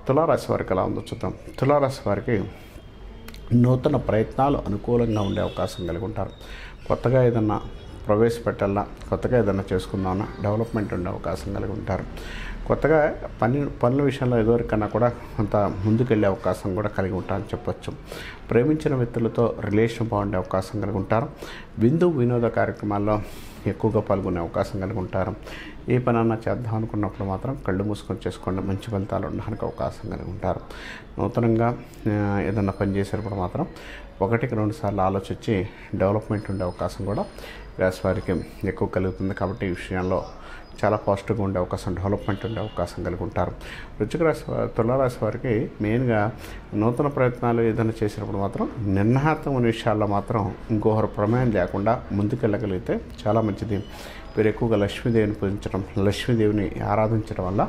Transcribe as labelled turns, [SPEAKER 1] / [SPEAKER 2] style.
[SPEAKER 1] తులారాశి వారికి ఎలా ఉందో చూద్దాం. తులారాశి వారికి నూతన ప్రయత్నాలు అనుకూలంగా ఉండే అవకాశం కలిగి ఉంటారు. కొత్తగా ఏదన్నా ప్రవేశపెట్టాలన్నా, కొత్తగా ఏదైనా చేసుకుందామన్నా డెవలప్మెంట్ ఉండే అవకాశం కలిగి ఉంటారు. కొత్తగా పనుల విషయంలో ఎదురికన్నా కూడా కొంత ముందుకెళ్ళే అవకాశం కూడా కలిగి ఉంటారని చెప్పొచ్చు. ప్రేమించిన వ్యక్తులతో రిలేషన్ బాగుండే అవకాశం కలిగి ఉంటారు. వినోద కార్యక్రమాల్లో ఎక్కువగా పాల్గొనే అవకాశం కలిగి ఉంటారు. ఏ పనన్నా చేద్దాం అనుకున్నప్పుడు మాత్రం కళ్ళు మూసుకొని చేసుకోండి, మంచి ఫలితాలు ఉండడానికి అవకాశం కలిగి ఉంటారు. నూతనంగా ఏదన్నా పని చేసేటప్పుడు మాత్రం 1-2 సార్లు ఆలోచించి డెవలప్మెంట్ ఉండే అవకాశం కూడా రాశి వారికి ఎక్కువ కలుగుతుంది. కాబట్టి ఈ విషయంలో చాలా పాజిటివ్గా ఉండే అవకాశం, డెవలప్మెంట్ ఉండే అవకాశం కలిగి ఉంటారు. తులారాశి వారికి మెయిన్గా నూతన ప్రయత్నాలు ఏదైనా చేసినప్పుడు మాత్రం నిర్ణయాత్మకమైన విషయాల్లో మాత్రం ఇంకొకరు ప్రమేయం లేకుండా ముందుకెళ్ళగలిగితే చాలా మంచిది. వీరు ఎక్కువగా లక్ష్మీదేవిని పూజించడం, లక్ష్మీదేవిని ఆరాధించడం వల్ల